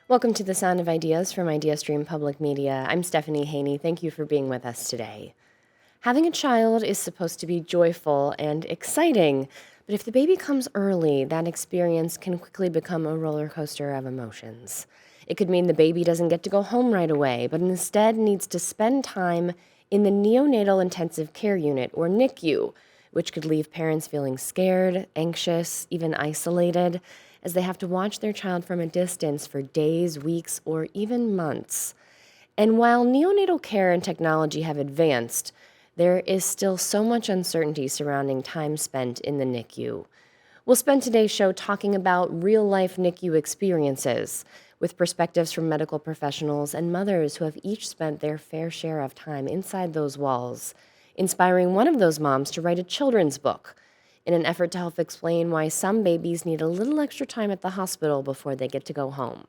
Welcome to the Sound of Ideas from IdeaStream Public Media. I'm Stephanie Haney. Thank you for being with us today. Having a child is supposed to be joyful and exciting, but if the baby comes early, that experience can quickly become a roller coaster of emotions. It could mean the baby doesn't get to go home right away, but instead needs to spend time in the neonatal intensive care unit, or NICU, which could leave parents feeling scared, anxious, even isolated, as they have to watch their child from a distance for days, weeks, or even months. And while neonatal care and technology have advanced, there is still so much uncertainty surrounding time spent in the NICU. We'll spend today's show talking about real-life NICU experiences with perspectives from medical professionals and mothers who have each spent their fair share of time inside those walls, inspiring one of those moms to write a children's book in an effort to help explain why some babies need a little extra time at the hospital before they get to go home.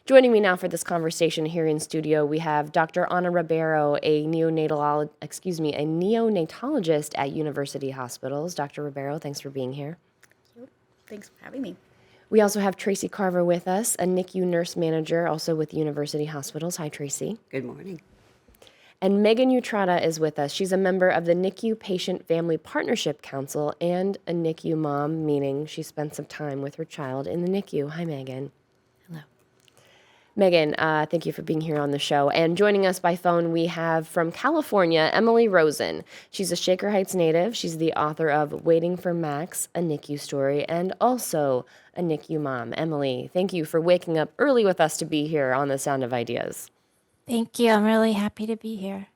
Joining me now for this conversation here in studio, we have Dr. Ana Ribeiro, a neonatologist at University Hospitals. Dr. Ribeiro, thanks for being here. Thanks for having me. We also have Tracy Carver with us, a NICU nurse manager, also with University Hospitals. Hi, Tracy. Good morning. And Megan Utrata is with us. She's a member of the NICU Patient Family Partnership Council and a NICU mom, meaning she spent some time with her child in the NICU. Hi, Megan. Hello. Megan, thank you for being here on the show. And joining us by phone, we have from California, Emily Rosen. She's a Shaker Heights native. She's the author of Waiting for Max, a NICU story, and also a NICU mom. Emily, thank you for waking up early with us to be here on The Sound of Ideas. Thank you. I'm really happy to be here.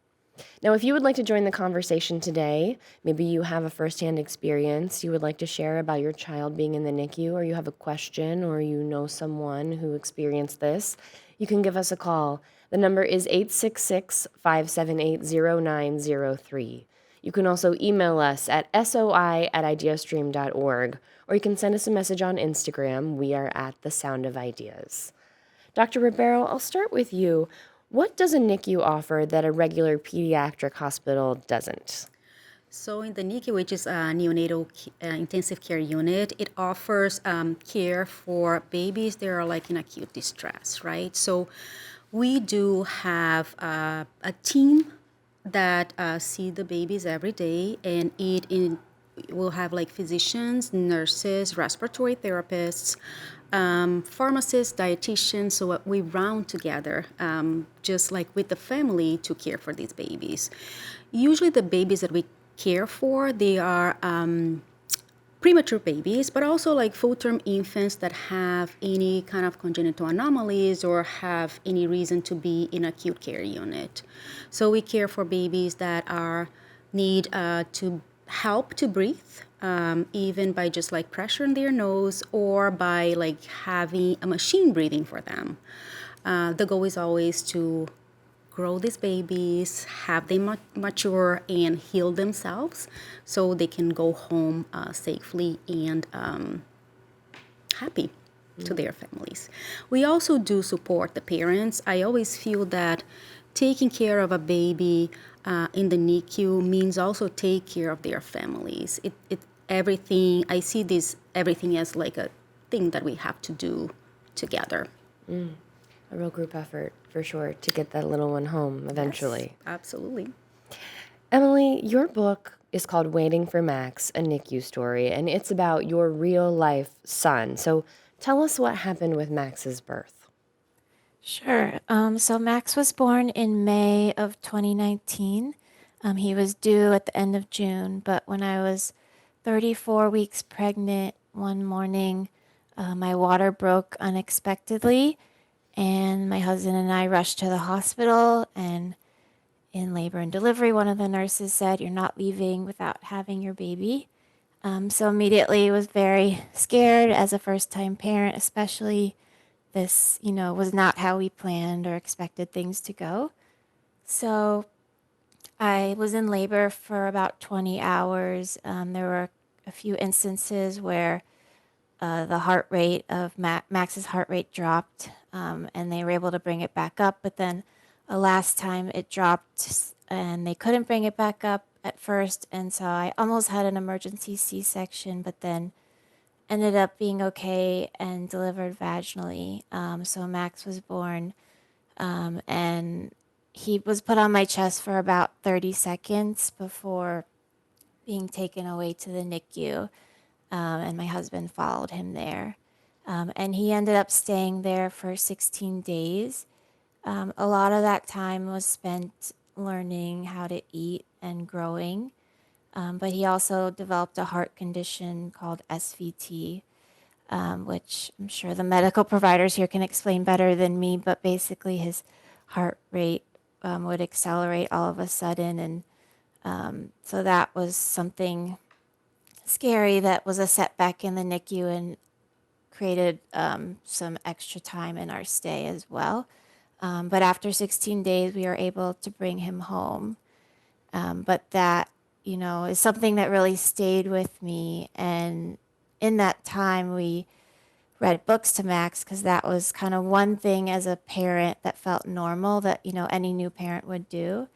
Now, if you would like to join the conversation today, maybe you have a firsthand experience you would like to share about your child being in the NICU, or you have a question, or you know someone who experienced this, you can give us a call. The number is 866-578-0903. You can also email us at soi@ideastream.org, or you can send us a message on Instagram. We are at The Sound of Ideas. Dr. Ribeiro, I'll start with you. What does a NICU offer that a regular pediatric hospital doesn't? So in the NICU, which is a neonatal intensive care unit, it offers care for babies that are like in acute distress, right? So we do have a team that see the babies every day, and we'll have like physicians, nurses, respiratory therapists, pharmacists, dietitians, so we round together, just like with the family, to care for these babies. Usually the babies that we care for, they are premature babies, but also like full-term infants that have any kind of congenital anomalies or have any reason to be in acute care unit. So we care for babies that need to help to breathe, even by just like pressure in their nose or by like having a machine breathing for them. The goal is always to grow these babies, have them mature and heal themselves so they can go home safely and happy to their families. We also do support the parents. I always feel that taking care of a baby in the NICU means also take care of their families. Everything, I see everything as like a thing that we have to do together. A real group effort, for sure, to get that little one home eventually. Yes, absolutely. Emily, your book is called Waiting for Max, a NICU story, and it's about your real-life son. So tell us what happened with Max's birth. Sure. So Max was born in May of 2019. He was due at the end of June, but when I was 34 weeks pregnant, one morning, my water broke unexpectedly, and my husband and I rushed to the hospital, and in labor and delivery, one of the nurses said, "You're not leaving without having your baby." So immediately was very scared as a first-time parent, especially this, was not how we planned or expected things to go. So I was in labor for about 20 hours. There were a few instances where the heart rate of Max's heart rate dropped, and they were able to bring it back up. But then last time it dropped, and they couldn't bring it back up at first. And so I almost had an emergency C-section, but then ended up being okay and delivered vaginally. So Max was born, and he was put on my chest for about 30 seconds before being taken away to the NICU, and my husband followed him there. And he ended up staying there for 16 days. A lot of that time was spent learning how to eat and growing. But he also developed a heart condition called SVT, which I'm sure the medical providers here can explain better than me. But basically, his heart rate would accelerate all of a sudden. And so that was something scary that was a setback in the NICU and created some extra time in our stay as well. But after 16 days, we were able to bring him home. But that, is something that really stayed with me. And in that time, we read books to Max because that was kind of one thing as a parent that felt normal that, any new parent would do.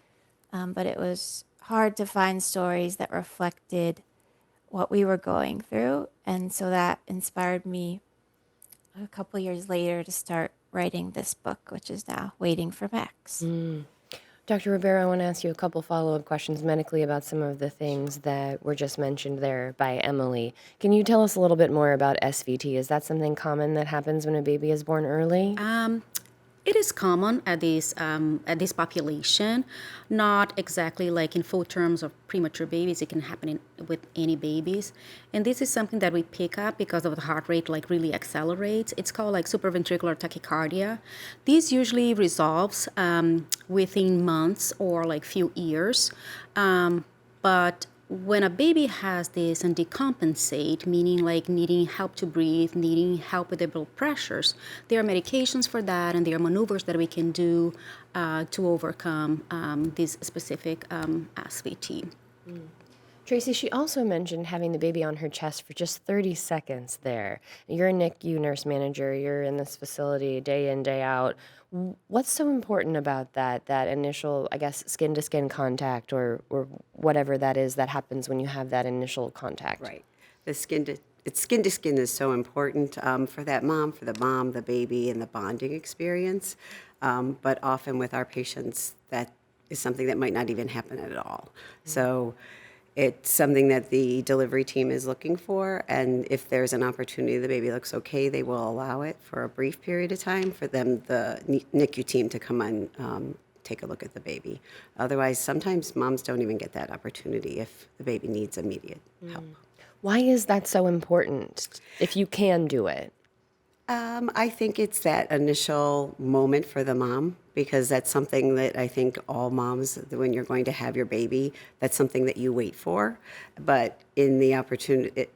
But it was hard to find stories that reflected what we were going through. And so that inspired me a couple years later to start writing this book, which is now Waiting for Max. Dr. Rivera, I want to ask you a couple follow-up questions medically about some of the things that were just mentioned there by Emily. Can you tell us a little bit more about SVT? Is that something common that happens when a baby is born early? It is common at this population, not exactly like in full terms of premature babies. It can happen with any babies, and this is something that we pick up because of the heart rate like really accelerates. It's called like supraventricular tachycardia. This usually resolves within months or like few years, but when a baby has this and decompensate, meaning like needing help to breathe, needing help with their blood pressures, there are medications for that, and there are maneuvers that we can do to overcome this specific SVT. Tracy, she also mentioned having the baby on her chest for just 30 seconds there. You're a NICU nurse manager. You're in this facility day in, day out. What's so important about that initial, I guess, skin-to-skin contact or whatever that is that happens when you have that initial contact? Right. Skin to skin is so important for that mom, for the mom, the baby, and the bonding experience. But often with our patients, that is something that might not even happen at all. So it's something that the delivery team is looking for, and if there's an opportunity, the baby looks okay, they will allow it for a brief period of time for them, the NICU team, to come on, take a look at the baby. Otherwise, sometimes moms don't even get that opportunity if the baby needs immediate help. Why is that so important if you can do it? I think it's that initial moment for the mom, because that's something that I think all moms, when you're going to have your baby, that's something that you wait for. But in the opportunity,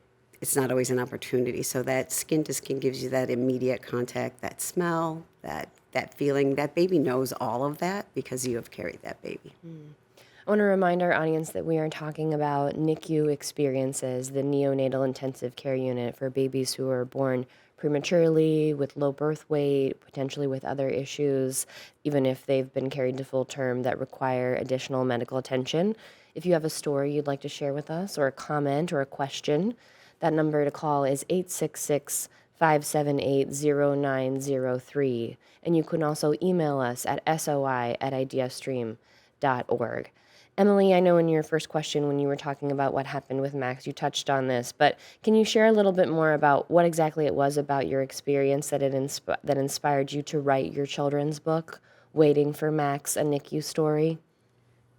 it's not always an opportunity. So that skin to skin gives you that immediate contact, that smell, that feeling. That baby knows all of that because you have carried that baby. I want to remind our audience that we are talking about NICU experiences, the neonatal intensive care unit for babies who are born prematurely, with low birth weight, potentially with other issues, even if they've been carried to full term that require additional medical attention. If you have a story you'd like to share with us, or a comment or a question, that number to call is 866 578 0903. And you can also email us at soi@ideastream.org. Emily, I know in your first question when you were talking about what happened with Max, you touched on this, but can you share a little bit more about what exactly it was about your experience that that inspired you to write your children's book, Waiting for Max, a NICU story?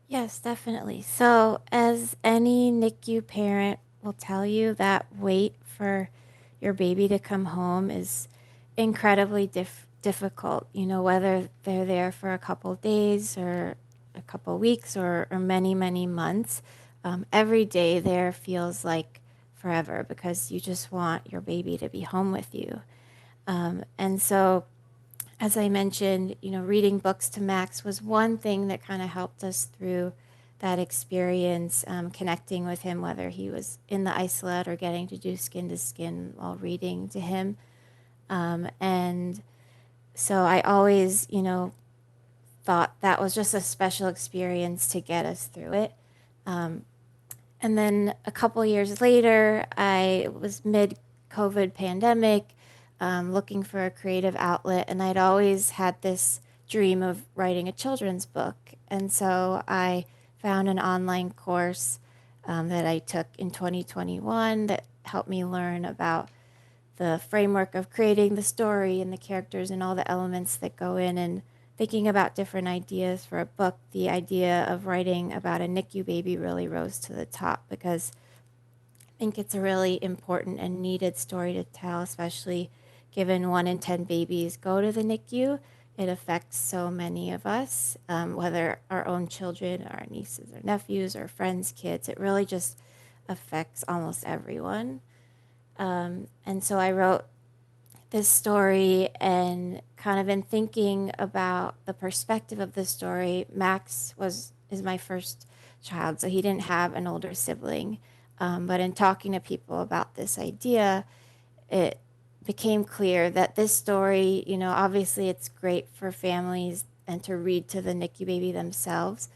Yes, definitely. So, as any NICU parent will tell you, that wait for your baby to come home is incredibly difficult, whether they're there for a couple days or a couple weeks or many, many months. Every day there feels like forever because you just want your baby to be home with you. And so, as I mentioned, reading books to Max was one thing that kind of helped us through that experience, connecting with him, whether he was in the isolette or getting to do skin to skin while reading to him. And so I always, thought that was just a special experience to get us through it. And then a couple years later, I was mid COVID pandemic, looking for a creative outlet, and I'd always had this dream of writing a children's book. And so I found an online course that I took in 2021 that helped me learn about the framework of creating the story and the characters and all the elements that go in, and thinking about different ideas for a book. The idea of writing about a NICU baby really rose to the top because I think it's a really important and needed story to tell, especially given 1 in 10 babies go to the NICU. It affects so many of us, whether our own children, our nieces or nephews, or friends' kids. It really just affects almost everyone. And so I wrote this story, and kind of in thinking about the perspective of the story, is my first child, so he didn't have an older sibling. But in talking to people about this idea, it became clear that this story, obviously it's great for families and to read to the NICU baby themselves,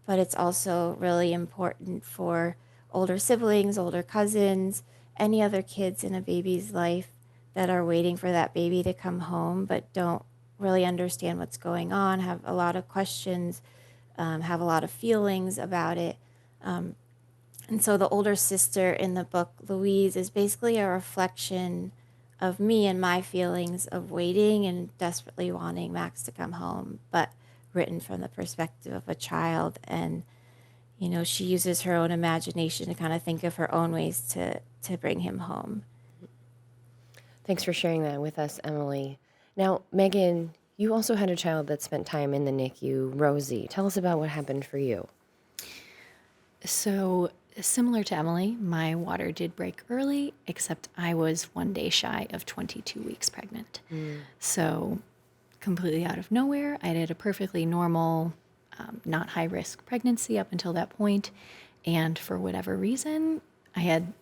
but it's also really important for older siblings, older cousins, any other kids in a baby's life that are waiting for that baby to come home but don't really understand what's going on, have a lot of questions, have a lot of feelings about it. And so the older sister in the book, Louise, is basically a reflection of me and my feelings of waiting and desperately wanting Max to come home, but written from the perspective of a child. And, she uses her own imagination to kind of think of her own ways to bring him home. Thanks for sharing that with us, Emily. Now, Megan, you also had a child that spent time in the NICU, Rosie. Tell us about what happened for you. So, similar to Emily, my water did break early, except I was 1 day shy of 22 weeks pregnant. So, completely out of nowhere, I had a perfectly normal, not high risk pregnancy up until that point. And for whatever reason, I had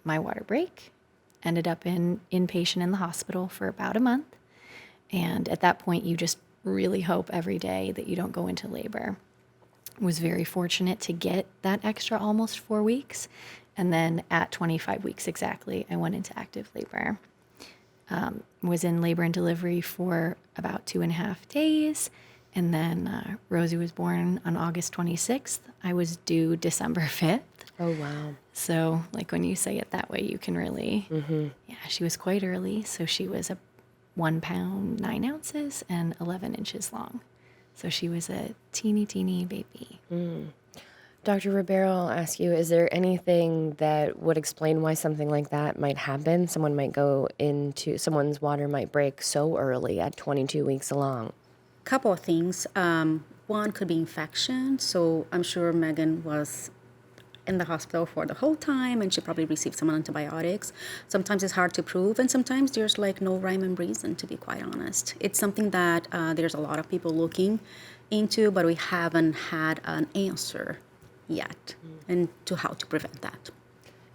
my water break, ended up inpatient in the hospital for about a month. And at that point, you just really hope every day that you don't go into labor. Was very fortunate to get that extra almost 4 weeks. And then at 25 weeks exactly, I went into active labor. Was in labor and delivery for about 2.5 days. And then Rosie was born on August 26th. I was due December 5th. Oh, wow. So like when you say it that way, you can really, yeah, she was quite early. So she was 1 pound, 9 ounces and 11 inches long. So she was a teeny baby. Dr. Ribeiro, I'll ask you, is there anything that would explain why something like that might happen? Someone's water might break so early at 22 weeks along. Couple of things. One could be infection. So I'm sure Megan was in the hospital for the whole time and she probably received some antibiotics. Sometimes it's hard to prove, and sometimes there's like no rhyme and reason, to be quite honest. It's something that there's a lot of people looking into, but we haven't had an answer yet and to how to prevent that.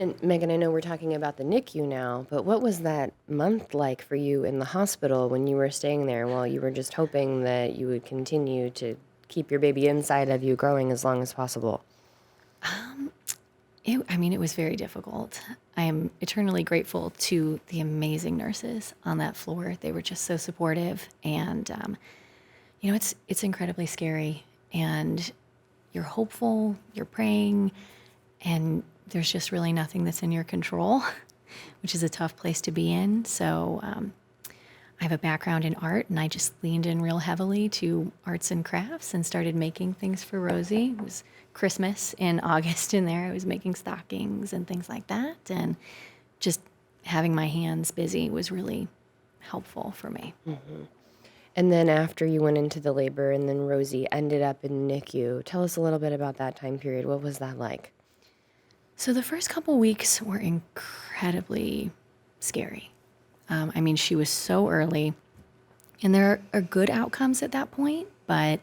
And Megan, I know we're talking about the NICU now, but what was that month like for you in the hospital when you were staying there while you were just hoping that you would continue to keep your baby inside of you growing as long as possible? It was very difficult. I am eternally grateful to the amazing nurses on that floor. They were just so supportive, and it's incredibly scary. And you're hopeful, you're praying, and there's just really nothing that's in your control, which is a tough place to be in. So I have a background in art, and I just leaned in real heavily to arts and crafts and started making things for Rosie. It was Christmas in August in there. I was making stockings and things like that. And just having my hands busy was really helpful for me. Mm-hmm. And then after you went into the labor and then Rosie ended up in NICU, tell us a little bit about that time period. What was that like? So the first couple weeks were incredibly scary. She was so early, and there are good outcomes at that point, but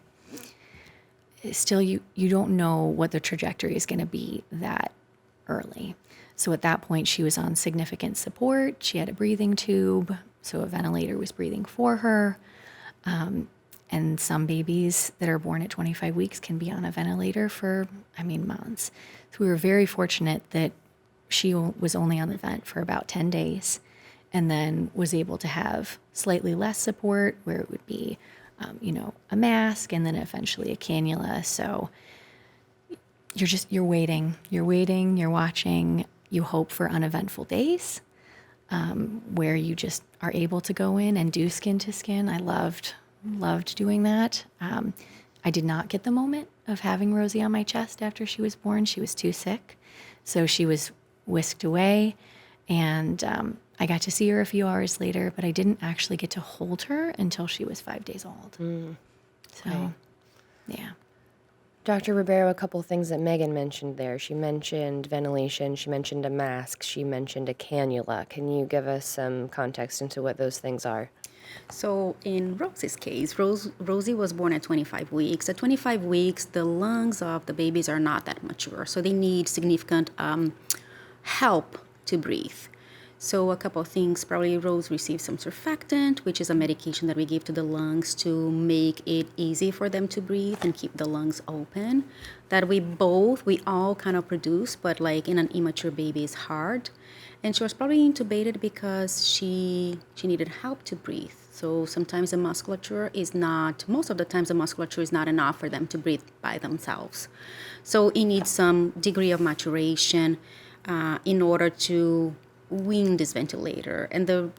still you don't know what the trajectory is going to be that early. So at that point, she was on significant support. She had a breathing tube, so a ventilator was breathing for her. And some babies that are born at 25 weeks can be on a ventilator for, months. So we were very fortunate that she was only on the vent for about 10 days. and then was able to have slightly less support where it would be, a mask and then eventually a cannula. So you're waiting, you're watching, you hope for uneventful days where you just are able to go in and do skin to skin. I loved doing that. I did not get the moment of having Rosie on my chest after she was born. She was too sick. So she was whisked away, and I got to see her a few hours later, but I didn't actually get to hold her until she was 5 days old. So, yeah. Dr. Ribeiro, a couple things that Megan mentioned there. She mentioned ventilation, she mentioned a mask, she mentioned a cannula. Can you give us some context into what those things are? So in Rosie's case, Rosie was born at 25 weeks. At 25 weeks, the lungs of the babies are not that mature, so they need significant help to breathe. So a couple of things, probably Rose received some surfactant, which is a medication that we give to the lungs to make it easy for them to breathe and keep the lungs open. That we all kind of produce, but like in an immature baby is hard. And she was probably intubated because she needed help to breathe. So sometimes the musculature is not, most of the times the musculature is not enough for them to breathe by themselves. So it needs some degree of maturation in order to wean this ventilator. And the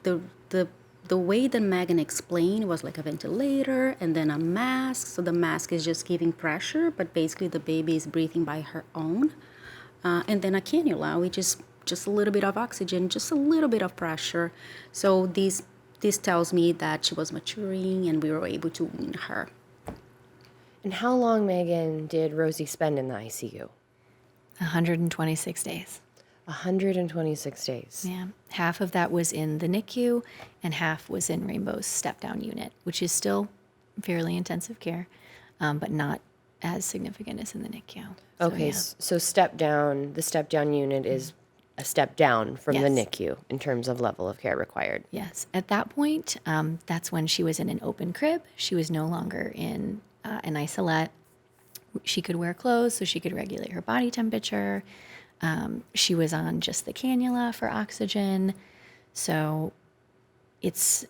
way that Megan explained was like a ventilator and then a mask. So the mask is just giving pressure, but basically the baby is breathing by her own. And then a cannula, which is just a little bit of oxygen, just a little bit of pressure. So this tells me that she was maturing and we were able to wean her. And how long, Megan, did Rosie spend in the ICU? 126 days. 126 days. Yeah. Half of that was in the NICU and half was in Rainbow's step-down unit, which is still fairly intensive care, but not as significant as in the NICU. So, Okay, yeah. so the step-down unit is a step down from the Yes. NICU in terms of level of care required. Yes. At that point, that's when she was in an open crib. She was no longer in an isolette. She could wear clothes, so she could regulate her body temperature. She was on just the cannula for oxygen. So it's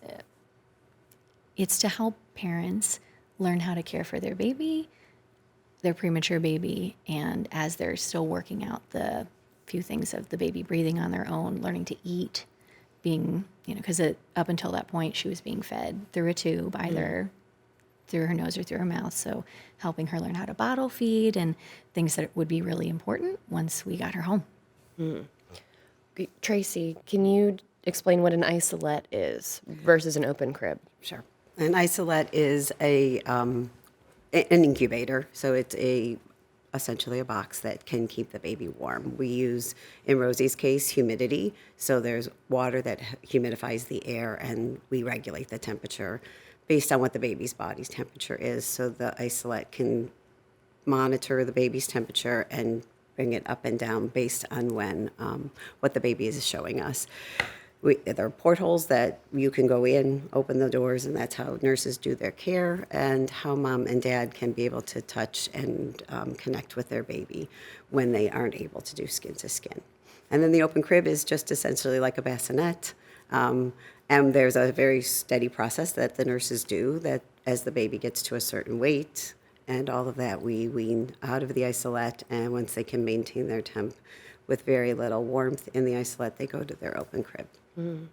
to help parents learn how to care for their baby, their premature baby, and as they're still working out the few things of the baby breathing on their own, learning to eat, being, because up until that point she was being fed through a tube, either through her nose or through her mouth. So helping her learn how to bottle feed and things that would be really important once we got her home. Tracy, can you explain what an isolette is versus an open crib? Sure. An isolette is an incubator, so it's essentially a box that can keep the baby warm. We use, in Rosie's case, humidity, so there's water that humidifies the air, and we regulate the temperature based on what the baby's body's temperature is, so the isolette can monitor the baby's temperature and bring it up and down based on what the baby is showing us. There are portholes that you can go in, open the doors, and that's how nurses do their care, and how mom and dad can be able to touch and connect with their baby when they aren't able to do skin to skin. And then the open crib is just essentially like a bassinet. And there's a very steady process that the nurses do that as the baby gets to a certain weight and all of that, we wean out of the isolette, and once they can maintain their temp with very little warmth in the isolette, they go to their open crib. We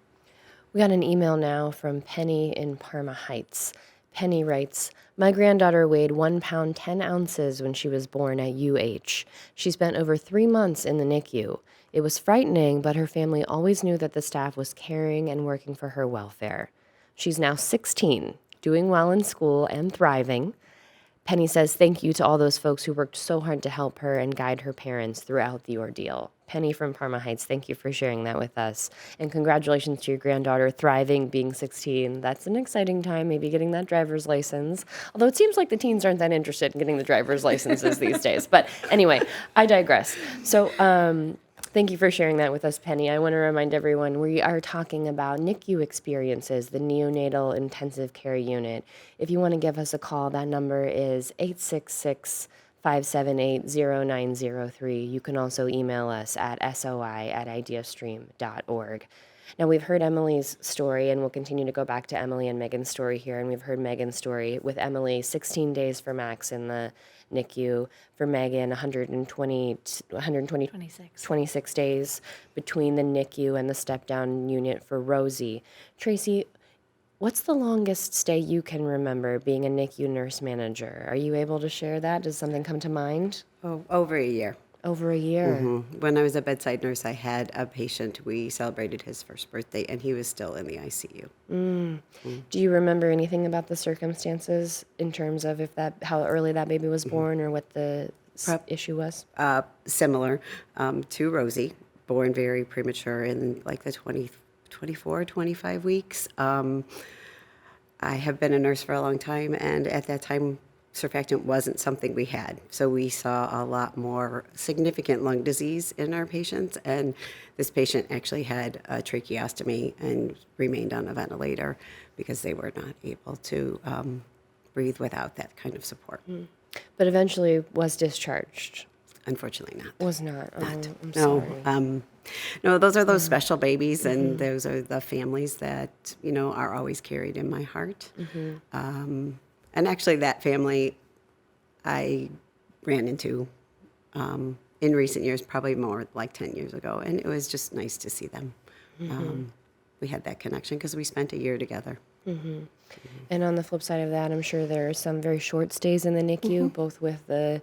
got an email now from Penny in Parma Heights. Penny writes, "My granddaughter weighed 1 pound 10 ounces when she was born at UH. She spent over 3 months in the NICU. It was frightening, but her family always knew that the staff was caring and working for her welfare. She's now 16, doing well in school and thriving." Penny says, "Thank you to all those folks who worked so hard to help her and guide her parents throughout the ordeal." Penny from Parma Heights, thank you for sharing that with us. And congratulations to your granddaughter thriving, being 16. That's an exciting time, maybe getting that driver's license. Although it seems like the teens aren't that interested in getting the driver's licenses these days. But anyway, I digress. So thank you for sharing that with us, Penny. I want to remind everyone we are talking about NICU experiences, the Neonatal Intensive Care Unit. If you want to give us a call, that number is 866-578-0903. You can also email us at soi@ideastream.org. Now, we've heard Emily's story, and we'll continue to go back to Emily and Megan's story here. And we've heard Megan's story with Emily, 16 days for Max in the NICU. For Megan, 26. 26 days between the NICU and the step-down unit for Rosie. Tracy, what's the longest stay you can remember being a NICU nurse manager? Are you able to share that? Does something come to mind? Oh, over a year. Over a year. When I was a bedside nurse, I had a patient. We celebrated his first birthday, and he was still in the ICU. Do you remember anything about the circumstances in terms of how early that baby was born or what the issue was? Similar to Rosie, born very premature in like the 24, 25 weeks. I have been a nurse for a long time, and at that time, surfactant wasn't something we had. So we saw a lot more significant lung disease in our patients, and this patient actually had a tracheostomy and remained on a ventilator because they were not able to breathe without that kind of support. But eventually was discharged. Unfortunately not. Was not. Oh, I'm No, sorry. no, those are those special babies, and those are the families that, are always carried in my heart. And actually, that family I ran into in recent years, probably more like 10 years ago, and it was just nice to see them. We had that connection because we spent a year together. And on the flip side of that, I'm sure there are some very short stays in the NICU, both with the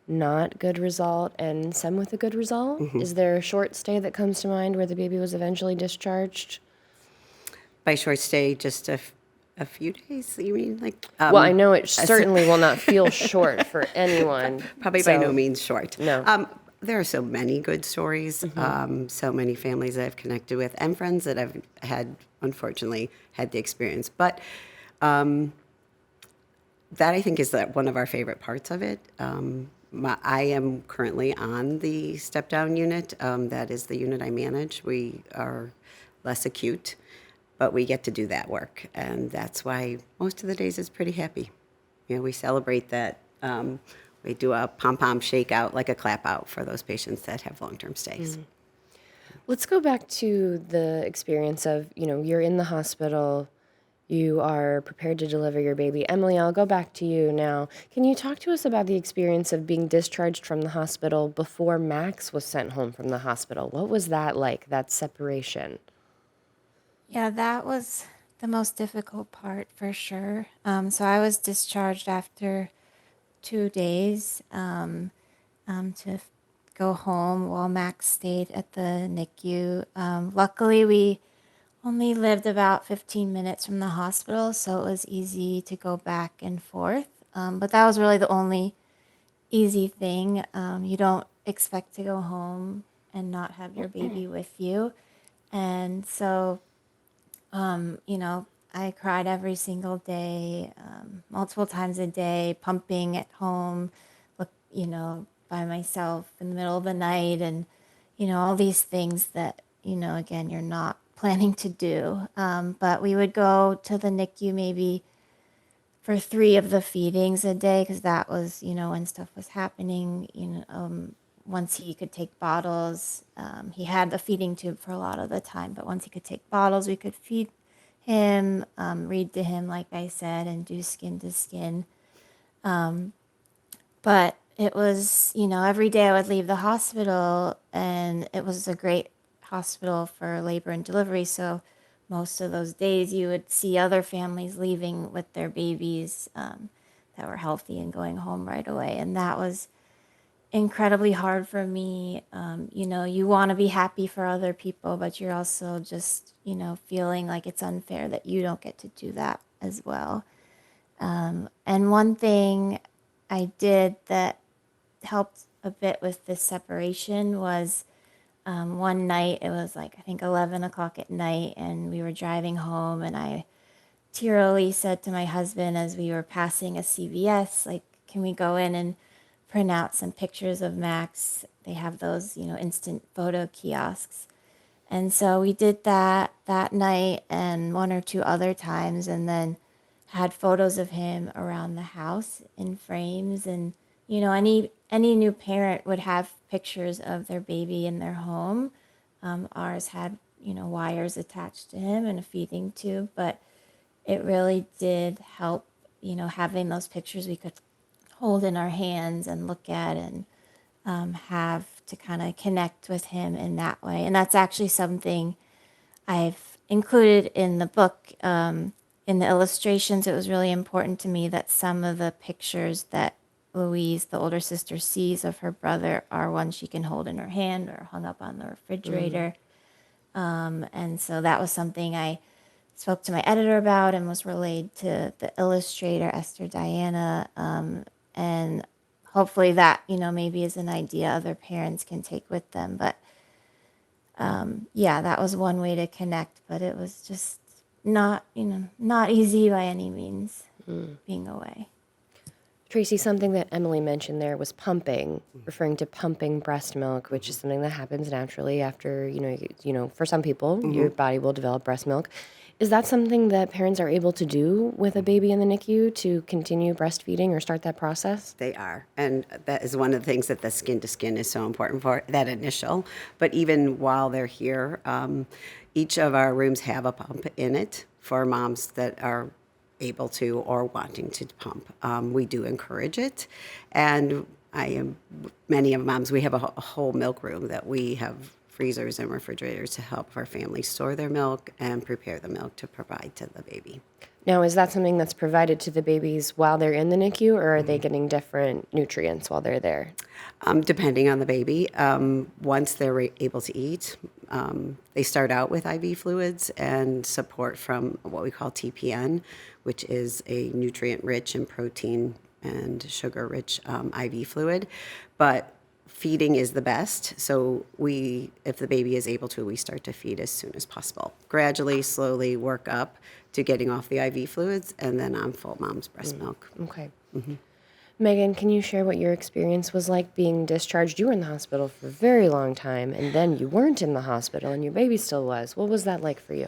not good result and some with a good result. Is there a short stay that comes to mind where the baby was eventually discharged? By short stay, just a few days, you mean? Like, Well, I know it certainly will not feel short for anyone. probably by no means short. No. There are so many good stories, so many families that I've connected with, and friends that I've unfortunately, had the experience. But that I think is one of our favorite parts of it. I am currently on the step-down unit. That is the unit I manage. We are less acute, but we get to do that work, and that's why most of the days is pretty happy. We celebrate that. We do a pom-pom shake-out, like a clap-out for those patients that have long-term stays. Let's go back to the experience of, you're in the hospital, you are prepared to deliver your baby. Emily, I'll go back to you now. Can you talk to us about the experience of being discharged from the hospital before Max was sent home from the hospital? What was that like, that separation? Yeah, that was the most difficult part for sure. So I was discharged after 2 days to go home while Max stayed at the NICU. Luckily, we only lived about 15 minutes from the hospital, so it was easy to go back and forth. But that was really the only easy thing. You don't expect to go home and not have your baby with you. And so, I cried every single day, multiple times a day, pumping at home, by myself in the middle of the night, and, all these things that, again, you're not planning to do. But we would go to the NICU maybe for 3 of the feedings a day, because that was, when stuff was happening, once he could take bottles, he had the feeding tube for a lot of the time, but once he could take bottles, we could feed him, read to him, like I said, and do skin to skin. But it was, every day I would leave the hospital, and it was a great hospital for labor and delivery. So most of those days you would see other families leaving with their babies that were healthy and going home right away. And that was incredibly hard for me. You want to be happy for other people, but you're also just, feeling like it's unfair that you don't get to do that as well. And one thing I did that helped a bit with this separation was one night, it was like, I think 11 o'clock at night, and we were driving home, and I tearily said to my husband as we were passing a CVS, like, can we go in and print out some pictures of Max? They have those, instant photo kiosks. And so we did that night and 1 or 2 other times, and then had photos of him around the house in frames. And, any new parent would have pictures of their baby in their home. Ours had, wires attached to him and a feeding tube, but it really did help, having those pictures we could hold in our hands and look at and have to kind of connect with him in that way. And that's actually something I've included in the book. In the illustrations, it was really important to me that some of the pictures that Louise, the older sister, sees of her brother are ones she can hold in her hand or hung up on the refrigerator. And so that was something I spoke to my editor about and was relayed to the illustrator, Esther Diana. And hopefully that, maybe is an idea other parents can take with them. But yeah, that was one way to connect, but it was just not easy by any means being away. Tracy, something that Emily mentioned there was pumping, referring to pumping breast milk, which is something that happens naturally after, for some people, your body will develop breast milk. Is that something that parents are able to do with a baby in the NICU to continue breastfeeding or start that process? They are. And that is one of the things that the skin to skin is so important for, that initial. But even while they're here, each of our rooms have a pump in it for moms that are able to or wanting to pump. We do encourage it. And many of moms, we have a whole milk room that we have freezers and refrigerators to help our families store their milk and prepare the milk to provide to the baby. Now, is that something that's provided to the babies while they're in the NICU, or are they getting different nutrients while they're there? Depending on the baby. Once they're able to eat, they start out with IV fluids and support from what we call TPN, which is a nutrient-rich and protein and sugar-rich IV fluid. But feeding is the best. So if the baby is able to, we start to feed as soon as possible. Gradually, slowly work up to getting off the IV fluids and then on full mom's breast milk. Okay. Megan, can you share what your experience was like being discharged? You were in the hospital for a very long time, and then you weren't in the hospital, and your baby still was. What was that like for you?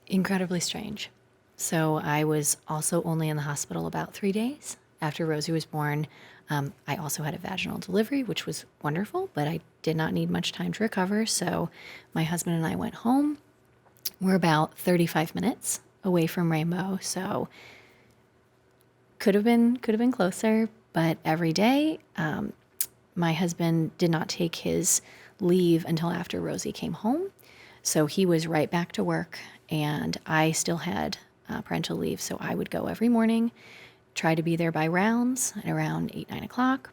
Incredibly strange. So I was also only in the hospital about 3 days after Rosie was born. I also had a vaginal delivery, which was wonderful, but I did not need much time to recover. So my husband and I went home. We're about 35 minutes away from Rainbow, so could have been closer. But every day, my husband did not take his leave until after Rosie came home, so he was right back to work, and I still had parental leave. So I would go every morning, try to be there by rounds at around 8, 9 o'clock,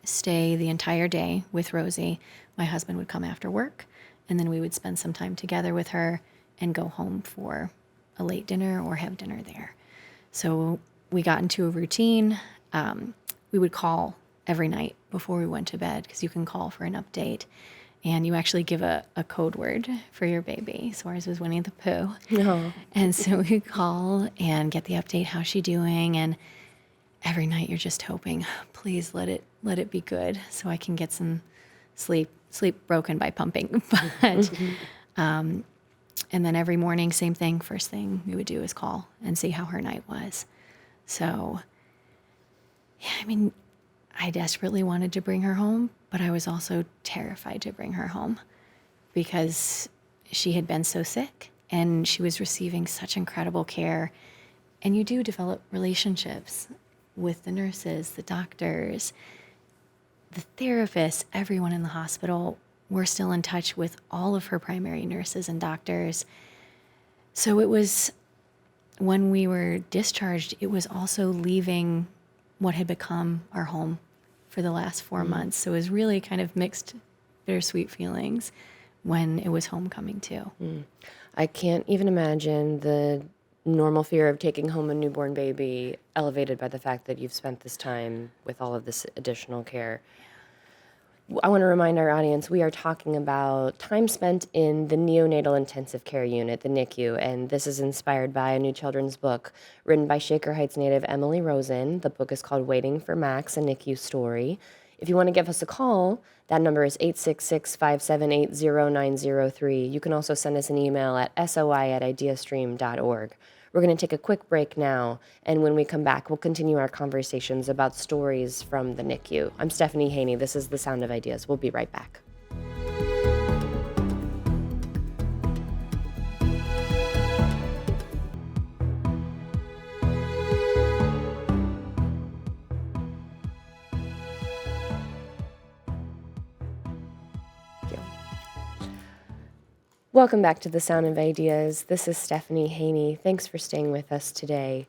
stay the entire day with Rosie. My husband would come after work, and then we would spend some time together with her and go home for a late dinner or have dinner there. So we got into a routine. We would call every night before we went to bed, because you can call for an update. And you actually give a code word for your baby. So ours was Winnie the Pooh. No. And so we call and get the update, how's she doing? And every night you're just hoping, please let it be good so I can get some sleep broken by pumping. But and then every morning, same thing. First thing we would do is call and see how her night was. So yeah, I mean, I desperately wanted to bring her home, but I was also terrified to bring her home because she had been so sick and she was receiving such incredible care. And you do develop relationships with the nurses, the doctors, the therapists, everyone in the hospital. We're still in touch with all of her primary nurses and doctors. So it was, when we were discharged, it was also leaving what had become our home for the last 4 months. So it was really kind of mixed, bittersweet feelings when it was homecoming too. I can't even imagine the normal fear of taking home a newborn baby elevated by the fact that you've spent this time with all of this additional care. I want to remind our audience, we are talking about time spent in the neonatal intensive care unit, the NICU, and this is inspired by a new children's book written by Shaker Heights native Emily Rosen. The book is called Waiting for Max, a NICU Story. If you want to give us a call, that number is 866-578-0903. You can also send us an email at soi@ideastream.org. We're going to take a quick break now, and when we come back, we'll continue our conversations about stories from the NICU. I'm Stephanie Haney. This is The Sound of Ideas. We'll be right back. Welcome back to the Sound of Ideas. This is Stephanie Haney. Thanks for staying with us today.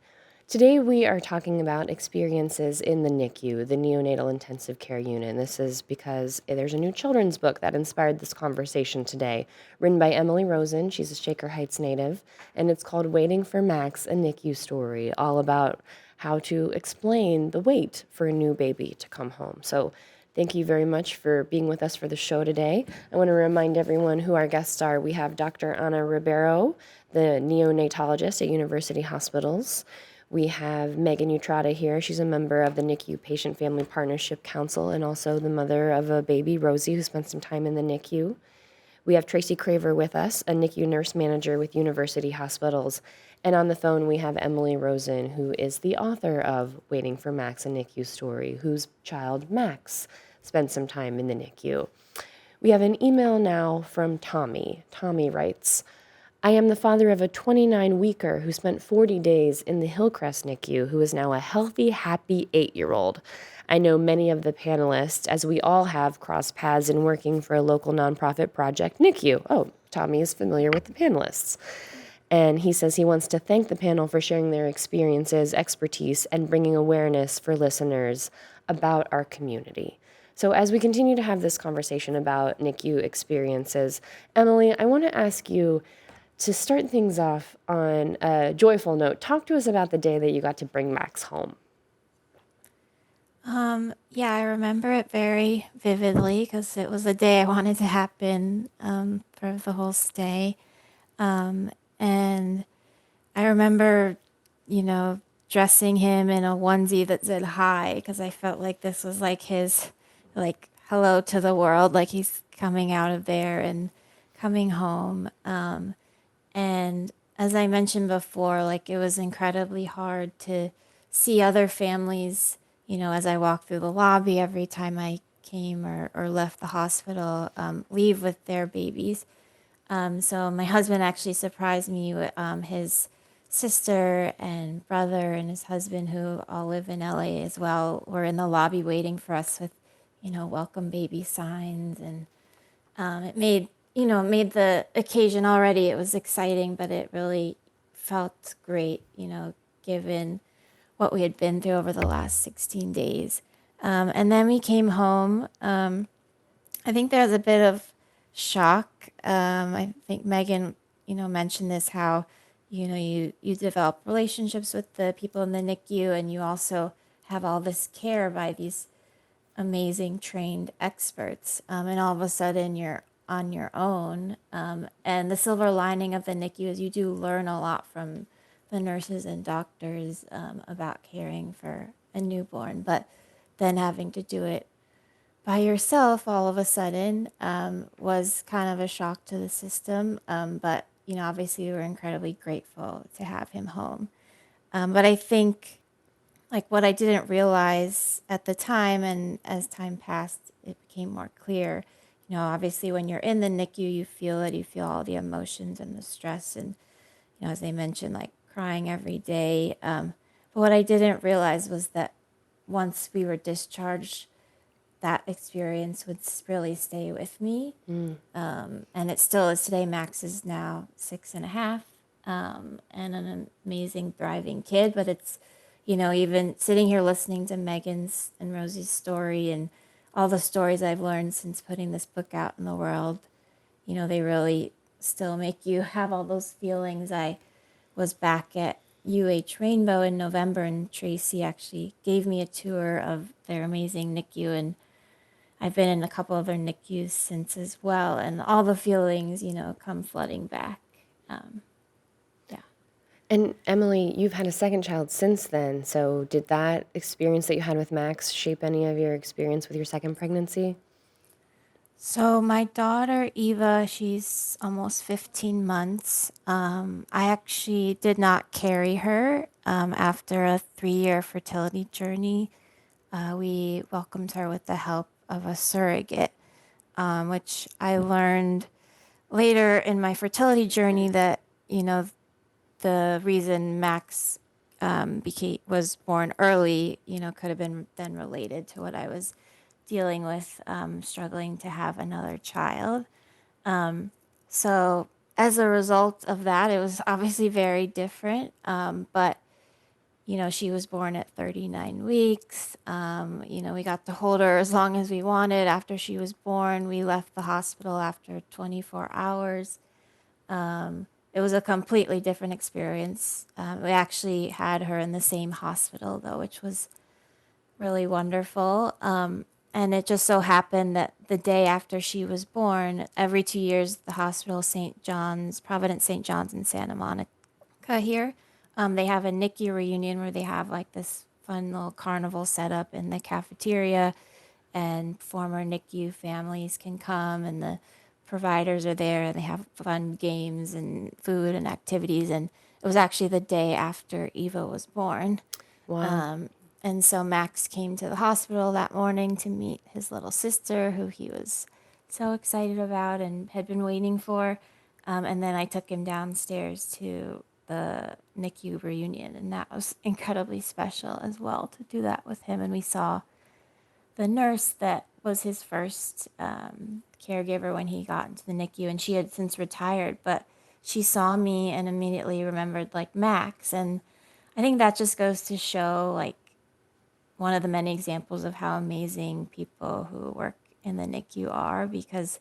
Today we are talking about experiences in the NICU, the Neonatal Intensive Care Unit. And this is because there's a new children's book that inspired this conversation today, written by Emily Rosen. She's a Shaker Heights native, and it's called Waiting for Max, a NICU Story, all about how to explain the wait for a new baby to come home. So thank you very much for being with us for the show today. I want to remind everyone who our guests are. We have Dr. Ana Ribeiro, the neonatologist at University Hospitals. We have Megan Utrata here. She's a member of the NICU Patient Family Partnership Council and also the mother of a baby, Rosie, who spent some time in the NICU. We have Tracy Craver with us, a NICU nurse manager with University Hospitals. And on the phone, we have Emily Rosen, who is the author of Waiting for Max, a NICU Story, whose child, Max, spent some time in the NICU. We have an email now from Tommy. Tommy writes, I am the father of a 29-weeker who spent 40 days in the Hillcrest NICU, who is now a healthy, happy 8-year-old. I know many of the panelists, as we all have crossed paths in working for a local nonprofit project, NICU. Oh, Tommy is familiar with the panelists. And he says he wants to thank the panel for sharing their experiences, expertise, and bringing awareness for listeners about our community. So as we continue to have this conversation about NICU experiences, Emily, I want to ask you to start things off on a joyful note. Talk to us about the day that you got to bring Max home. Yeah, I remember it very vividly because it was the day I wanted to happen for the whole stay. And I remember, dressing him in a onesie that said hi because I felt like this was like his, like, hello to the world, like he's coming out of there and coming home. And as I mentioned before, like it was incredibly hard to see other families, as I walked through the lobby every time I came or left the hospital, leave with their babies. So my husband actually surprised me with his sister and brother and his husband, who all live in LA as well, were in the lobby waiting for us with, welcome baby signs. And it made the occasion already, it was exciting, but it really felt great, given what we had been through over the last 16 days. And then we came home. I think there was a bit of shock. I think Megan, mentioned this, how, you develop relationships with the people in the NICU, and you also have all this care by these amazing trained experts. And all of a sudden you're on your own. And the silver lining of the NICU is you do learn a lot from the nurses and doctors about caring for a newborn, but then having to do it by yourself all of a sudden was kind of a shock to the system. But, obviously we were incredibly grateful to have him home. But I think, like, what I didn't realize at the time, and as time passed, it became more clear. Obviously when you're in the NICU, you feel it, you feel all the emotions and the stress. And, as I mentioned, like crying every day. But what I didn't realize was that once we were discharged, that experience would really stay with me. And it still is today. Max is now 6.5 and an amazing, thriving kid. But it's, even sitting here listening to Megan's and Rosie's story and all the stories I've learned since putting this book out in the world, they really still make you have all those feelings. I was back at UH Rainbow in November, and Tracy actually gave me a tour of their amazing NICU, and I've been in a couple of their NICUs since as well, and all the feelings, come flooding back. Yeah. And Emily, you've had a second child since then. So did that experience that you had with Max shape any of your experience with your second pregnancy? So my daughter Eva, she's almost 15 months. I actually did not carry her after a 3-year fertility journey. We welcomed her with the help of a surrogate, which I learned later in my fertility journey that, the reason Max was born early, could have been then related to what I was dealing with, struggling to have another child. So as a result of that, it was obviously very different. But she was born at 39 weeks. We got to hold her as long as we wanted. After she was born, we left the hospital after 24 hours. It was a completely different experience. We actually had her in the same hospital, though, which was really wonderful. And it just so happened that the day after she was born, every 2 years, the hospital, St. John's, Providence St. John's in Santa Monica here, they have a NICU reunion where they have like this fun little carnival set up in the cafeteria, and former NICU families can come, and the providers are there, and they have fun games and food and activities. And it was actually the day after Eva was born. Wow. And so Max came to the hospital that morning to meet his little sister, who he was so excited about and had been waiting for. And then I took him downstairs to the NICU reunion, and that was incredibly special as well to do that with him. And we saw the nurse that was his first caregiver when he got into the NICU, and she had since retired, but she saw me and immediately remembered like Max. And I think that just goes to show like one of the many examples of how amazing people who work in the NICU are, because,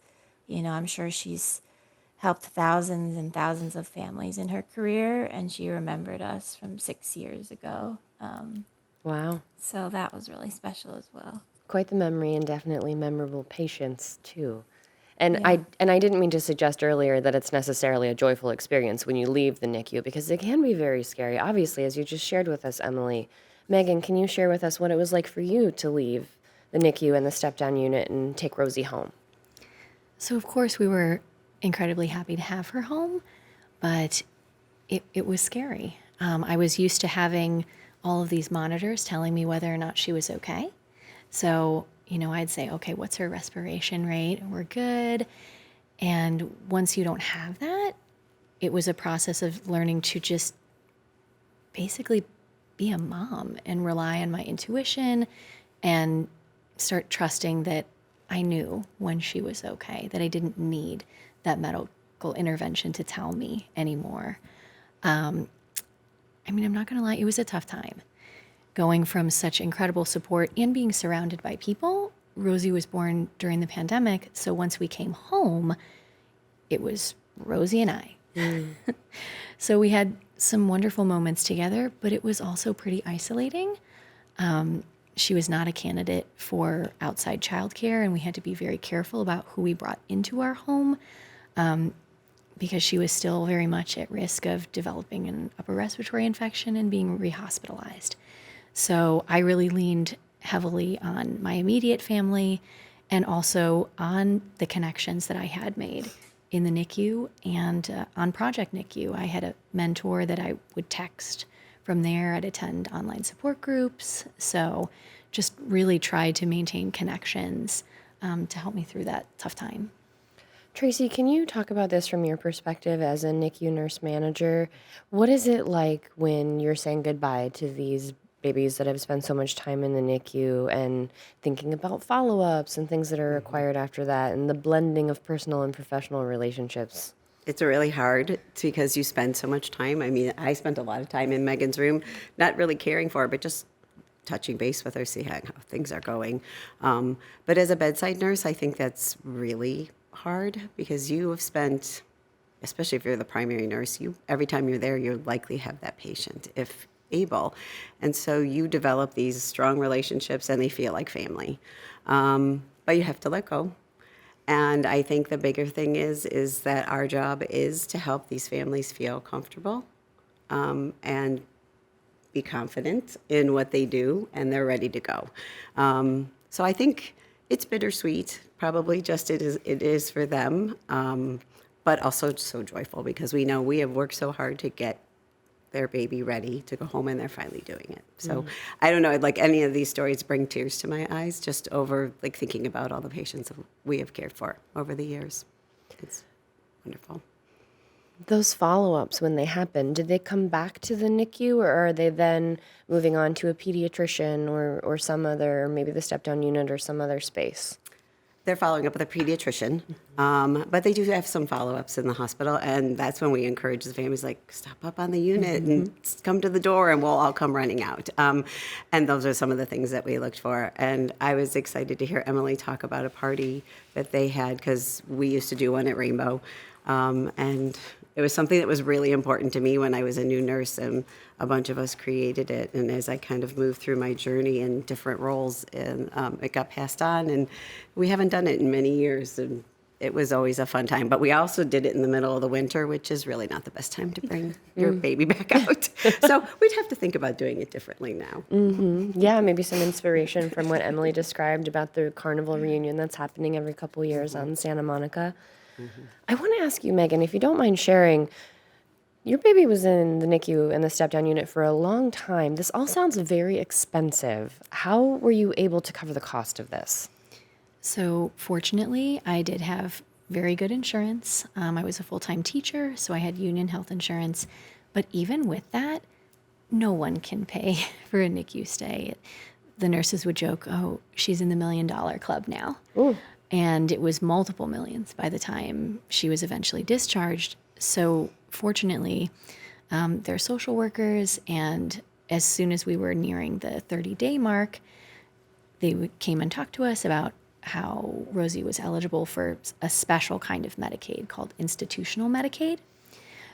I'm sure she's helped thousands and thousands of families in her career, and she remembered us from 6 years ago. Wow. So that was really special as well. Quite the memory, and definitely memorable patients too. And Yeah. I didn't mean to suggest earlier that it's necessarily a joyful experience when you leave the NICU, because it can be very scary. Obviously, as you just shared with us, Emily. Megan, can you share with us what it was like for you to leave the NICU and the step-down unit and take Rosie home? So, of course, we were incredibly happy to have her home, but it was scary. I was used to having all of these monitors telling me whether or not she was okay. So, I'd say, okay, what's her respiration rate? We're good. And once you don't have that, it was a process of learning to just basically be a mom and rely on my intuition and start trusting that I knew when she was okay, that I didn't need that medical intervention to tell me anymore. I'm not going to lie, it was a tough time. Going from such incredible support and being surrounded by people. Rosie was born during the pandemic, so once we came home, it was Rosie and I. So we had some wonderful moments together, but it was also pretty isolating. She was not a candidate for outside childcare, and we had to be very careful about who we brought into our home because she was still very much at risk of developing an upper respiratory infection and being rehospitalized. So I really leaned heavily on my immediate family and also on the connections that I had made in the NICU and on Project NICU. I had a mentor that I would text from there. I'd attend online support groups. So just really tried to maintain connections to help me through that tough time. Tracy, can you talk about this from your perspective as a NICU nurse manager? What is it like when you're saying goodbye to these babies that have spent so much time in the NICU and thinking about follow-ups and things that are required after that, and the blending of personal and professional relationships? It's really hard because you spend so much time. I mean, I spent a lot of time in Megan's room, not really caring for her, but just touching base with her, see how things are going. But as a bedside nurse, I think that's really hard because you have spent, especially if you're the primary nurse, every time you're there, you likely have that patient, if able. And so you develop these strong relationships and they feel like family. But you have to let go. And I think the bigger thing is that our job is to help these families feel comfortable and be confident in what they do, and they're ready to go. So I think it's bittersweet, probably just it is for them, but also so joyful because we know we have worked so hard to get their baby ready to go home, and they're finally doing it. So I don't know, like any of these stories bring tears to my eyes just over like thinking about all the patients that we have cared for over the years. It's wonderful. Those follow-ups, when they happen, did they come back to the NICU, or are they then moving on to a pediatrician or some other, maybe the step-down unit or some other space? they're following up with a pediatrician, but they do have some follow-ups in the hospital, and that's when we encourage the families, like, stop up on the unit and come to the door, and we'll all come running out. And those are some of the things that we looked for. And I was excited to hear Emily talk about a party that they had, because we used to do one at Rainbow, and it was something that was really important to me when I was a new nurse, and a bunch of us created it. And as I kind of moved through my journey in different roles, and it got passed on, and we haven't done it in many years, and it was always a fun time. But we also did it in the middle of the winter, which is really not the best time to bring your baby back out. So we'd have to think about doing it differently now. Yeah, maybe some inspiration from what Emily described about the carnival reunion that's happening every couple years on Santa Monica. I want to ask you, Megan, if you don't mind sharing, your baby was in the NICU and the step-down unit for a long time. This all sounds very expensive. How were you able to cover the cost of this? So fortunately, I did have very good insurance. I was a full-time teacher, so I had union health insurance. But even with that, no one can pay for a NICU stay. The nurses would joke, oh, she's in the $1 million club now. Ooh. And it was multiple millions by the time she was eventually discharged. So fortunately, they're social workers, and as soon as we were nearing the 30-day mark, they came and talked to us about how Rosie was eligible for a special kind of Medicaid called institutional Medicaid.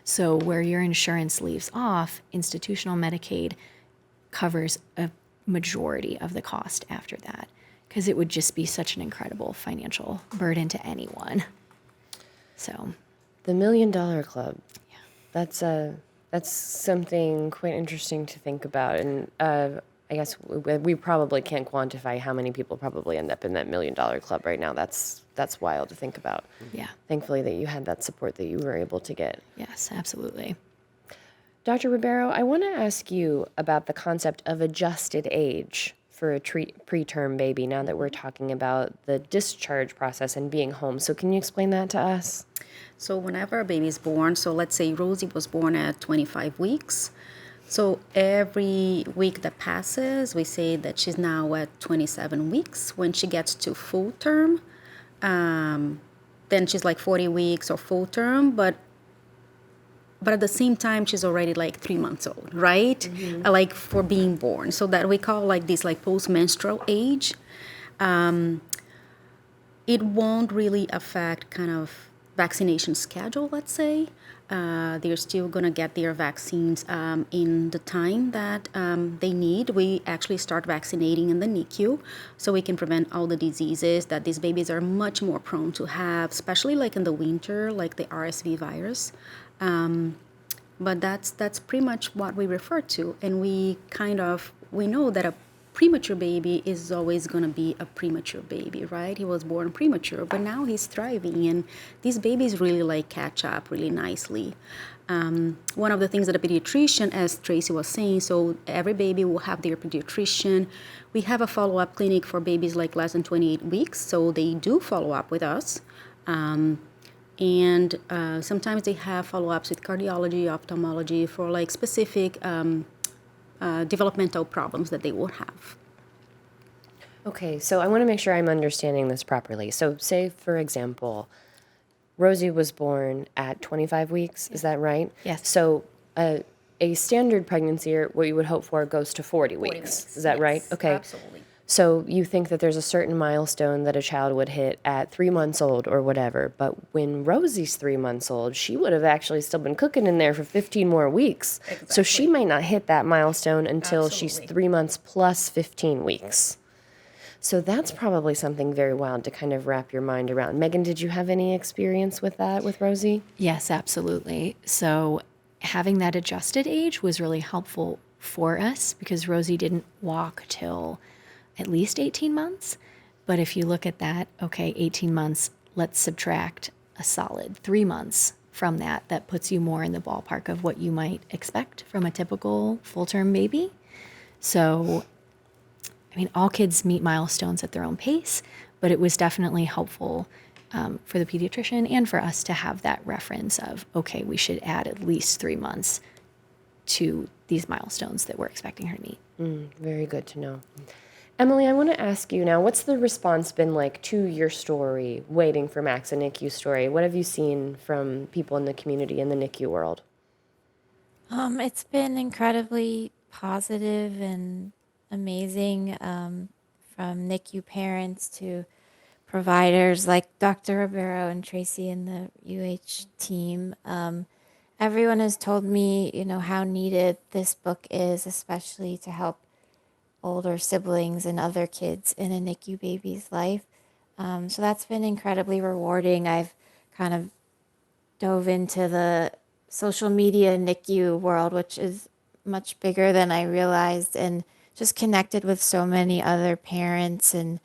So where your insurance leaves off, institutional Medicaid covers a majority of the cost after that, because it would just be such an incredible financial burden to anyone. So The $1 Million Club. Yeah. That's something quite interesting to think about. And I guess we probably can't quantify how many people probably end up in that $1 Million Club right now. That's wild to think about. yeah, Thankfully that you had that support that you were able to get. yes, absolutely. Dr. Ribeiro, I want to ask you about the concept of adjusted age for a preterm baby now that we're talking about the discharge process and being home. So can you explain that to us? So whenever a baby is born, so let's say Rosie was born at 25 weeks. So every week that passes, we say that she's now at 27 weeks. When she gets to full term, then she's like 40 weeks or full term, but at the same time, she's already like 3 months old, right? Like for being born. So that we call like this like post-menstrual age. It won't really affect kind of vaccination schedule, let's say. They're still going to get their vaccines in the time that they need. We actually start vaccinating in the NICU so we can prevent all the diseases that these babies are much more prone to have, especially like in the winter, like the RSV virus. But that's pretty much what we refer to. And we know that a premature baby is always going to be a premature baby, right? He was born premature, but now he's thriving, and these babies really like catch up really nicely. One of the things that a pediatrician, as Tracy was saying, so every baby will have their pediatrician. We have a follow-up clinic for babies like less than 28 weeks, so they do follow up with us. And sometimes they have follow-ups with cardiology, ophthalmology for like specific developmental problems that they will have. Okay, so I want to make sure I'm understanding this properly. So say, for example, Rosie was born at 25 weeks, is that right? Yes. So a standard pregnancy, or what you would hope for, goes to 40 weeks. Is that right? Okay. Absolutely. So you think that there's a certain milestone that a child would hit at 3 months old or whatever, but when Rosie's 3 months old, she would have actually still been cooking in there for 15 more weeks. So she might not hit that milestone until she's 3 months plus 15 weeks. So that's probably something very wild to kind of wrap your mind around. Megan, did you have any experience with that with Rosie? Yes, absolutely. So having that adjusted age was really helpful for us because Rosie didn't walk till at least 18 months. But if you look at that, okay, 18 months, let's subtract a solid 3 months from that. That puts you more in the ballpark of what you might expect from a typical full-term baby. So, I mean, all kids meet milestones at their own pace, but it was definitely helpful for the pediatrician and for us to have that reference of, okay, we should add at least 3 months to these milestones that we're expecting her to meet. Very good to know. Emily, I want to ask you now, what's the response been like to your story, Waiting for Max, a NICU story? What have you seen from people in the community in the NICU world? It's been incredibly positive and amazing, from NICU parents to providers like Dr. Ribeiro and Tracy and the UH team. Everyone has told me, how needed this book is, especially to help older siblings and other kids in a NICU baby's life. So that's been incredibly rewarding. I've kind of dove into the social media NICU world, which is much bigger than I realized, and just connected with so many other parents. And,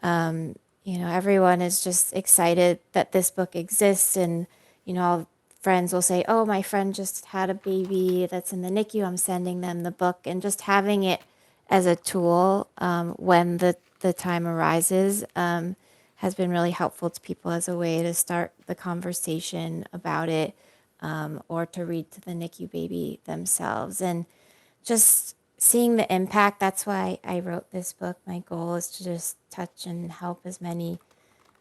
everyone is just excited that this book exists. And, friends will say, "Oh, my friend just had a baby that's in the NICU. I'm sending them the book." And just having it as a tool when the time arises has been really helpful to people as a way to start the conversation about it, or to read to the NICU baby themselves. And just seeing the impact, that's why I wrote this book. My goal is to just touch and help as many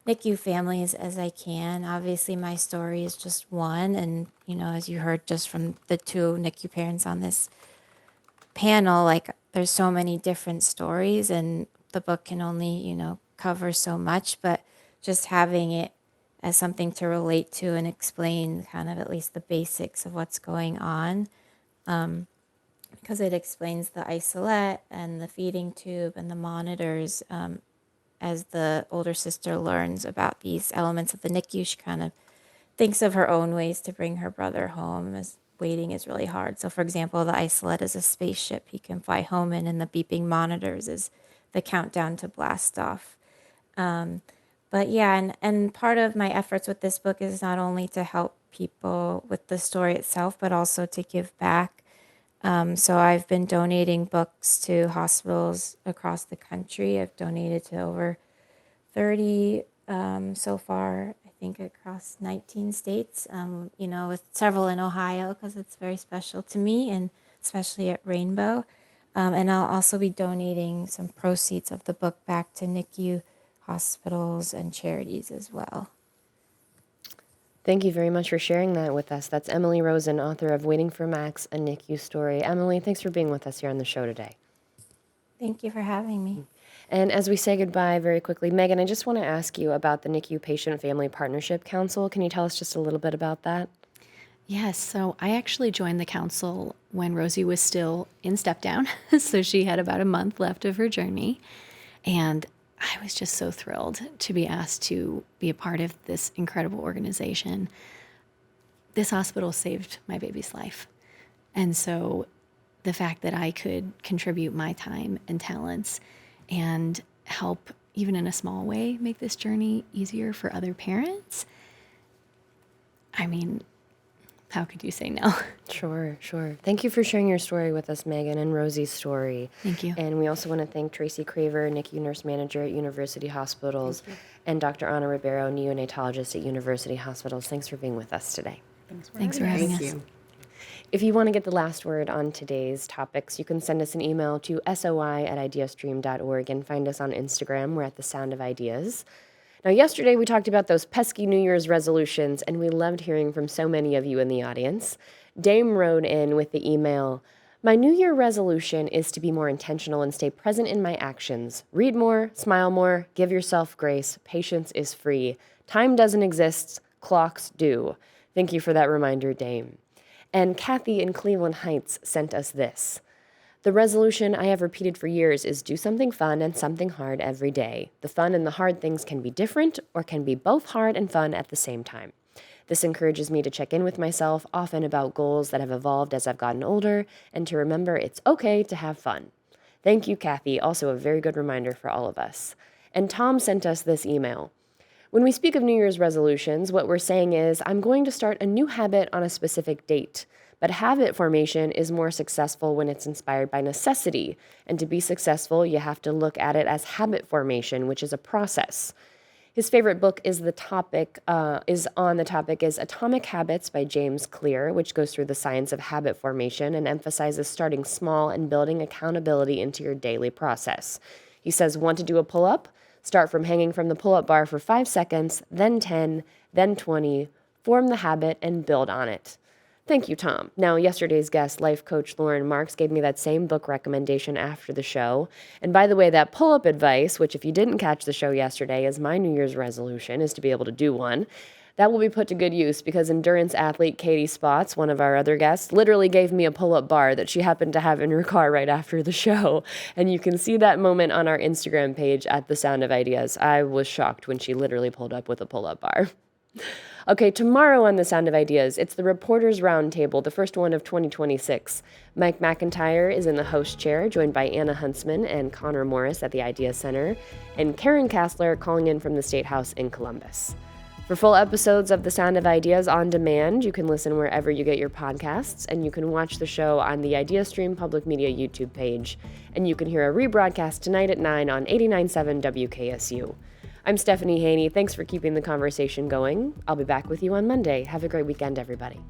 NICU families as I can. Obviously, my story is just one. And, as you heard just from the two NICU parents on this panel, like there's so many different stories, and the book can only, cover so much, but just having it as something to relate to and explain kind of at least the basics of what's going on, because it explains the isolette and the feeding tube and the monitors. As the older sister learns about these elements of the NICU, she kind of thinks of her own ways to bring her brother home, as waiting is really hard. So, for example, the isolette is a spaceship he can fly home in, and the beeping monitors is the countdown to blast off. But yeah, and part of my efforts with this book is not only to help people with the story itself, but also to give back. So I've been donating books to hospitals across the country. I've donated to over 30 so far, I think across 19 states, with several in Ohio because it's very special to me, and especially at Rainbow. And I'll also be donating some proceeds of the book back to NICU hospitals and charities as well. Thank you very much for sharing that with us. That's Emily Rosen, author of Waiting for Max, a NICU story. Emily, thanks for being with us here on the show today. Thank you for having me. And as we say goodbye very quickly, Megan, I just want to ask you about the NICU Patient Family Partnership Council. Can you tell us just a little bit about that? Yes, so I actually joined the council when Rosie was still in step down. So she had about a month left of her journey. And I was just so thrilled to be asked to be a part of this incredible organization. This hospital saved my baby's life. And so the fact that I could contribute my time and talents and help, even in a small way, make this journey easier for other parents, I mean, how could you say no? Sure, sure. Thank you for sharing your story with us, Megan, and Rosie's story. Thank you. And we also want to thank Tracy Craver, NICU nurse manager at University Hospitals, and Dr. Ana Ribeiro, neonatologist at University Hospitals. Thanks for being with us today. Thanks for having us. Thank you. If you want to get the last word on today's topics, you can send us an email to soi@ideastream.org and find us on Instagram. We're at The Sound of Ideas. Now, yesterday we talked about those pesky New Year's resolutions, and we loved hearing from so many of you in the audience. Dame wrote in with the email, "My New Year resolution is to be more intentional and stay present in my actions. Read more, smile more, give yourself grace. Patience is free. Time doesn't exist, clocks do." Thank you for that reminder, Dame. And Kathy in Cleveland Heights sent us this. "The resolution I have repeated for years is do something fun and something hard every day. The fun and the hard things can be different or can be both hard and fun at the same time. This encourages me to check in with myself often about goals that have evolved as I've gotten older and to remember it's okay to have fun." Thank you, Kathy. Also a very good reminder for all of us. And Tom sent us this email. "When we speak of New Year's resolutions, what we're saying is, I'm going to start a new habit on a specific date. But habit formation is more successful when it's inspired by necessity. And to be successful, you have to look at it as habit formation, which is a process." His favorite book is on the topic is Atomic Habits by James Clear, which goes through the science of habit formation and emphasizes starting small and building accountability into your daily process. He says, want to do a pull-up? Start from hanging from the pull-up bar for 5 seconds, then 10, then 20, form the habit, and build on it. Thank you, Tom. Now, yesterday's guest, life coach Lauren Marks, gave me that same book recommendation after the show. And by the way, that pull-up advice, which if you didn't catch the show yesterday, is my New Year's resolution, is to be able to do one. That will be put to good use because endurance athlete Katie Spots, one of our other guests, literally gave me a pull-up bar that she happened to have in her car right after the show. And you can see that moment on our Instagram page at The Sound of Ideas. I was shocked when she literally pulled up with a pull-up bar. Okay, tomorrow on The Sound of Ideas, it's the Reporters Roundtable, the first one of 2026. Mike McIntyre is in the host chair, joined by Anna Huntsman and Connor Morris at the Idea Center, and Karen Kassler calling in from the State House in Columbus. For full episodes of The Sound of Ideas on demand, you can listen wherever you get your podcasts, and you can watch the show on the IdeaStream Public Media YouTube page, and you can hear a rebroadcast tonight at 9 on 89.7 WKSU. I'm Stephanie Haney. Thanks for keeping the conversation going. I'll be back with you on Monday. Have a great weekend, everybody.